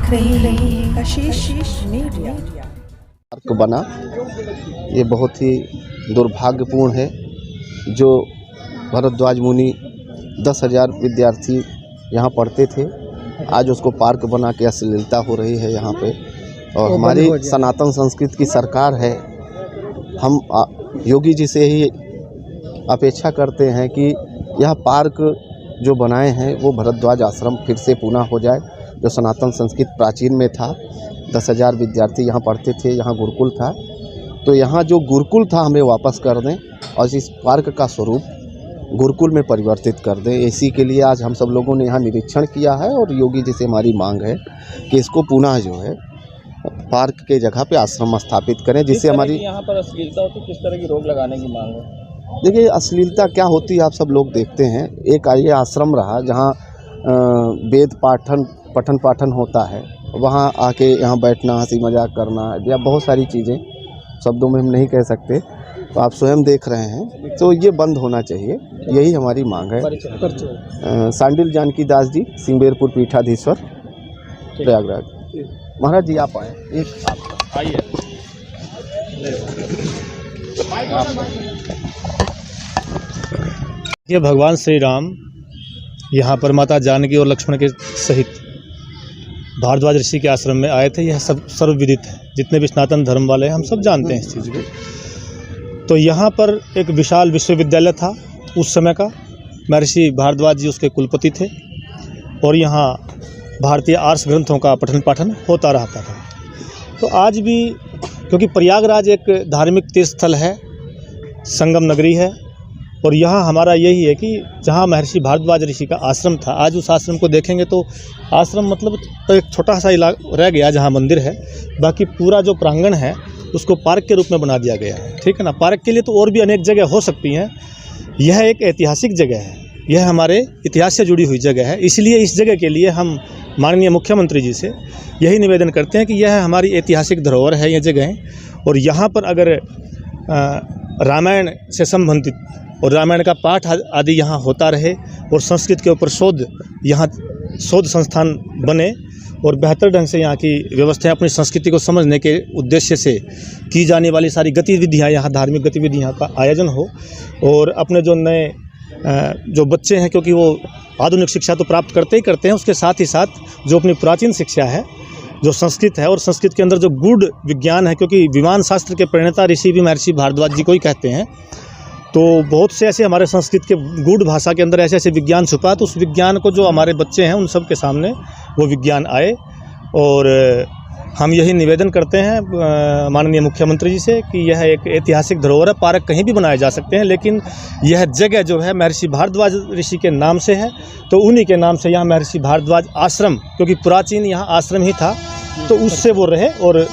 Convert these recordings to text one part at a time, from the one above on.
देख रहे हैं कशिश मीडिया। पार्क बना, ये बहुत ही दुर्भाग्यपूर्ण है। जो भरद्वाज मुनि 10,000 विद्यार्थी यहाँ पढ़ते थे, आज उसको पार्क बना के अश्लीलता हो रही है यहाँ पे। और हमारी सनातन संस्कृति की सरकार है, हम योगी जी से ही अपेक्षा करते हैं कि यह पार्क जो बनाए हैं वो भरद्वाज आश्रम फिर से पुनः हो जाए। जो सनातन संस्कृति प्राचीन में था, 10,000 विद्यार्थी यहाँ पढ़ते थे, यहाँ गुरुकुल था, तो यहाँ जो गुरुकुल था हमें वापस कर दें और इस पार्क का स्वरूप गुरुकुल में परिवर्तित कर दें। इसी के लिए आज हम सब लोगों ने यहाँ निरीक्षण किया है और योगी जी से हमारी मांग है कि इसको पुनः जो है पार्क के जगह पे आश्रम स्थापित करें, जिससे हमारी यहाँ पर अश्लीलता होती है, किस तरह की रोक लगाने की मांग है? देखिए, अश्लीलता क्या होती है आप सब लोग देखते हैं। एक ये आश्रम रहा जहाँ वेद पठन पाठन होता है, वहाँ आके यहाँ बैठना, हंसी मजाक करना या बहुत सारी चीज़ें शब्दों में हम नहीं कह सकते, तो आप स्वयं देख रहे हैं, तो ये बंद होना चाहिए, यही हमारी मांग है। सांडिल जानकी दास जी, सिंगबेरपुर पीठाधीश्वर, प्रयागराज। महाराज जी आप आए, एक आप आइए। ये भगवान श्री राम यहाँ पर माता जानकी और लक्ष्मण के सहित भारद्वाज ऋषि के आश्रम में आए थे। यह सब सर्वविदित है, जितने भी सनातन धर्म वाले हैं हम सब जानते हैं इस चीज़ को। तो यहाँ पर एक विशाल विश्वविद्यालय था उस समय का, महर्षि भारद्वाज जी उसके कुलपति थे और यहाँ भारतीय आर्ष ग्रंथों का पठन पाठन होता रहता था। तो आज भी, क्योंकि प्रयागराज एक धार्मिक तीर्थ स्थल है, संगम नगरी है, और यहाँ हमारा यही है कि जहाँ महर्षि भारद्वाज ऋषि का आश्रम था, आज उस आश्रम को देखेंगे तो आश्रम मतलब तो एक छोटा सा इलाका रह गया जहाँ मंदिर है, बाकी पूरा जो प्रांगण है उसको पार्क के रूप में बना दिया गया है। ठीक है ना। पार्क के लिए तो और भी अनेक जगह हो सकती हैं, यह एक ऐतिहासिक जगह है, यह हमारे इतिहास से जुड़ी हुई जगह है। इसलिए इस जगह के लिए हम माननीय मुख्यमंत्री जी से यही निवेदन करते हैं कि यह हमारी ऐतिहासिक धरोहर है ये जगह, और यहाँ पर अगर रामायण से संबंधित और रामायण का पाठ आदि यहाँ होता रहे और संस्कृत के ऊपर शोध संस्थान बने और बेहतर ढंग से यहाँ की व्यवस्थाएं अपनी संस्कृति को समझने के उद्देश्य से की जाने वाली सारी गतिविधियाँ, यहाँ धार्मिक गतिविधियाँ का आयोजन हो, और अपने जो नए जो बच्चे हैं, क्योंकि वो आधुनिक शिक्षा तो प्राप्त करते ही करते हैं, उसके साथ ही साथ जो अपनी प्राचीन शिक्षा है, जो संस्कृत है, और संस्कृत के अंदर जो गूढ़ विज्ञान है, क्योंकि विमान शास्त्र के प्रणेता ऋषि भी महर्षि भारद्वाज जी को ही कहते हैं, तो बहुत से ऐसे हमारे संस्कृत के गूढ़ भाषा के अंदर ऐसे ऐसे विज्ञान छुपा, तो उस विज्ञान को जो हमारे बच्चे हैं उन सब के सामने वो विज्ञान आए। और हम यही निवेदन करते हैं माननीय मुख्यमंत्री जी से कि यह एक ऐतिहासिक धरोहर है, पार्क कहीं भी बनाए जा सकते हैं, लेकिन यह जगह जो है महर्षि भारद्वाज ऋषि के नाम से है, तो उन्हीं के नाम से यहाँ महर्षि भारद्वाज आश्रम, क्योंकि प्राचीन यहाँ आश्रम ही था, तो उससे वो रहे और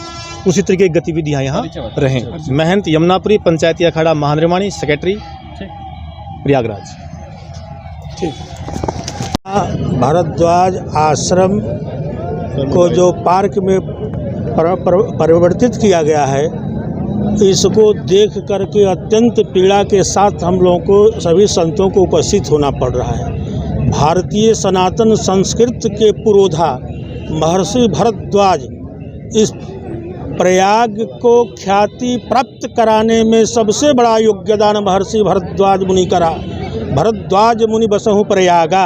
उसी तरीके की गतिविधियाँ यहाँ रहें। महंत यमुनापुरी, पंचायती अखाड़ा महानिर्वाणी, सेक्रेटरी, प्रयागराज। भारद्वाज आश्रम को जो पार्क में परिवर्तित किया गया है, इसको देख करके अत्यंत पीड़ा के साथ हम लोगों को, सभी संतों को उपस्थित होना पड़ रहा है। भारतीय सनातन संस्कृति के पुरोधा महर्षि भारद्वाज इस प्रयाग को ख्याति प्राप्त कराने में सबसे बड़ा योगदान महर्षि भारद्वाज मुनि करा। भारद्वाज मुनि बसहु प्रयागा,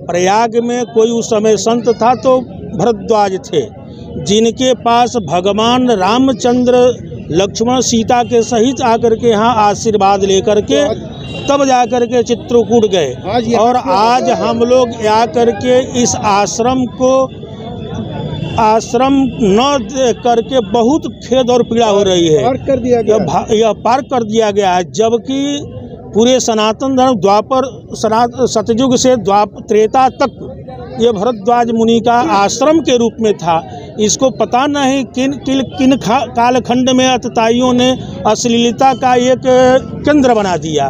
प्रयाग में कोई उस समय संत था तो भारद्वाज थे, जिनके पास भगवान रामचंद्र लक्ष्मण सीता के सहित आकर के यहाँ आशीर्वाद लेकर के तब जाकर के चित्रकूट गए। और आज हम लोग आकर के इस आश्रम न करके बहुत खेद और पीड़ा हो रही है। यह पार्क कर दिया गया है, जबकि पूरे सनातन धर्म सतयुग से त्रेता तक ये भरद्वाज मुनि का आश्रम के रूप में था। इसको पता नहीं किन कालखंड में अतताइयों ने अश्लीलता का एक केंद्र बना दिया,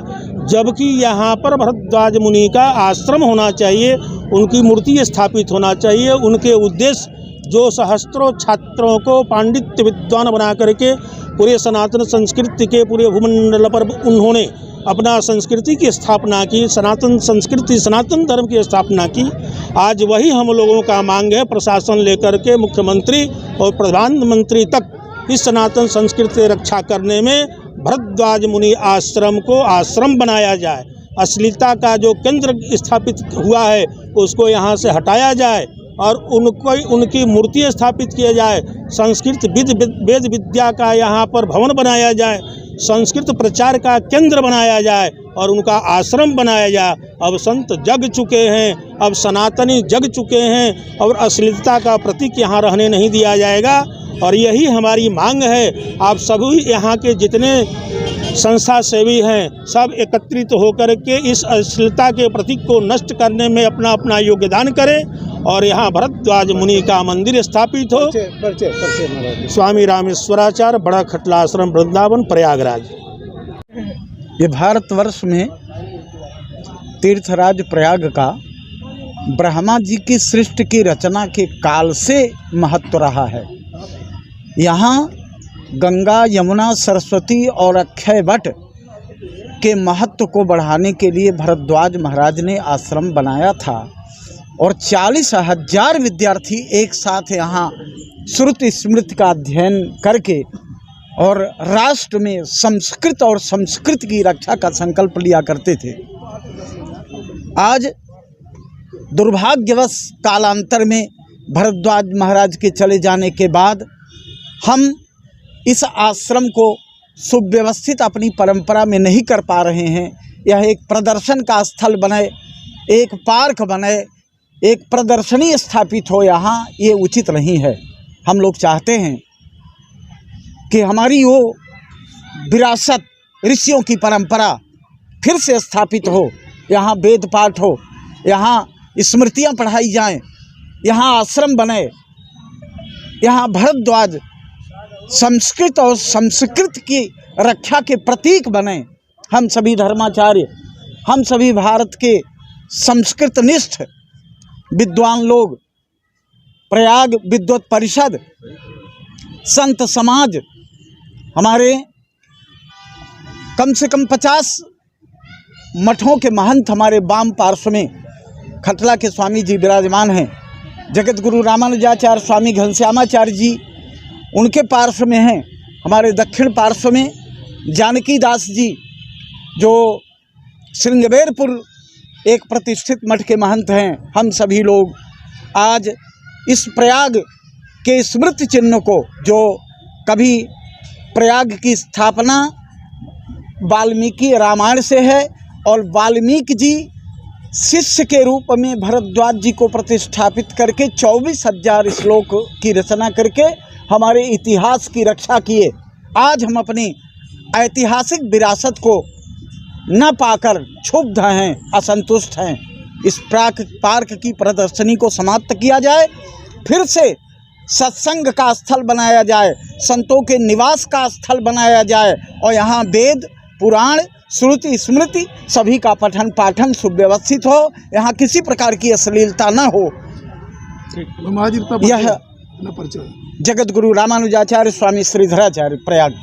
जबकि यहाँ पर भरद्वाज मुनि का आश्रम होना चाहिए, उनकी मूर्ति स्थापित होना चाहिए। उनके उद्देश्य जो सहस्त्रों छात्रों को पांडित्य विद्वान बना करके पूरे सनातन संस्कृति के पूरे भूमंडल पर उन्होंने अपना संस्कृति की स्थापना की, सनातन संस्कृति सनातन धर्म की स्थापना की। आज वही हम लोगों का मांग है, प्रशासन लेकर के मुख्यमंत्री और प्रधानमंत्री तक इस सनातन संस्कृति की रक्षा करने में भरद्वाज मुनि आश्रम को आश्रम बनाया जाए। अश्लीलता का जो केंद्र स्थापित हुआ है उसको यहाँ से हटाया जाए और उनकी मूर्ति स्थापित किया जाए। संस्कृत वेद विद्या का यहाँ पर भवन बनाया जाए, संस्कृत प्रचार का केंद्र बनाया जाए और उनका आश्रम बनाया जाए। अब संत जग चुके हैं, अब सनातनी जग चुके हैं और अश्लीलता का प्रतीक यहाँ रहने नहीं दिया जाएगा। और यही हमारी मांग है। आप सभी यहाँ के जितने संस्था सेवी हैं सब एकत्रित होकर के इस अश्लीलता के प्रतीक को नष्ट करने में अपना अपना योगदान करें और यहाँ भरद्वाज मुनि का मंदिर स्थापित हो। स्वामी रामेश्वराचार्य, बड़ा खटला आश्रम, वृंदावन, प्रयागराज। ये भारतवर्ष में तीर्थराज प्रयाग का ब्रह्मा जी की सृष्टि की रचना के काल से महत्व रहा है। यहाँ गंगा, यमुना, सरस्वती और अक्षय वट के महत्व को बढ़ाने के लिए भरद्वाज महाराज ने आश्रम बनाया था और 40,000 विद्यार्थी एक साथ यहाँ श्रुति स्मृति का अध्ययन करके और राष्ट्र में संस्कृत और संस्कृति की रक्षा का संकल्प लिया करते थे। आज दुर्भाग्यवश कालांतर में भरद्वाज महाराज के चले जाने के बाद हम इस आश्रम को सुव्यवस्थित अपनी परंपरा में नहीं कर पा रहे हैं। यह एक प्रदर्शन का स्थल बने, एक पार्क बने, एक प्रदर्शनी स्थापित हो यहाँ, ये उचित नहीं है। हम लोग चाहते हैं कि हमारी वो विरासत, ऋषियों की परंपरा फिर से स्थापित हो। यहाँ वेद पाठ हो, यहाँ स्मृतियाँ पढ़ाई जाएं, यहाँ आश्रम बने, यहाँ भरद्वाज संस्कृत और संस्कृत की रक्षा के प्रतीक बने। हम सभी धर्माचार्य, हम सभी भारत के संस्कृत निष्ठ विद्वान लोग, प्रयाग विद्वत परिषद, संत समाज, हमारे कम से कम 50 मठों के महंत हमारे वाम पार्श्व में खटला के स्वामी जी विराजमान हैं। जगत गुरु रामानुजाचार्य स्वामी घनश्यामाचार्य जी उनके पार्श्व में हैं। हमारे दक्षिण पार्श्व में जानकी दास जी जो श्रृंगवेरपुर एक प्रतिष्ठित मठ के महंत हैं। हम सभी लोग आज इस प्रयाग के स्मृति चिन्ह को, जो कभी प्रयाग की स्थापना वाल्मीकि रामायण से है और वाल्मीकि जी शिष्य के रूप में भरद्वाज जी को प्रतिष्ठापित करके 24,000 श्लोक की रचना करके हमारे इतिहास की रक्षा किए। आज हम अपनी ऐतिहासिक विरासत को न पाकर क्षुब्ध हैं, असंतुष्ट हैं। इस पार्क की प्रदर्शनी को समाप्त किया जाए, फिर से सत्संग का स्थल बनाया जाए, संतों के निवास का स्थल बनाया जाए और यहाँ वेद, पुराण, श्रुति स्मृति सभी का पठन पाठन सुव्यवस्थित हो। यहाँ किसी प्रकार की अश्लीलता न हो। यह जगत गुरु रामानुजाचार्य स्वामी श्रीधराचार्य, प्रयाग।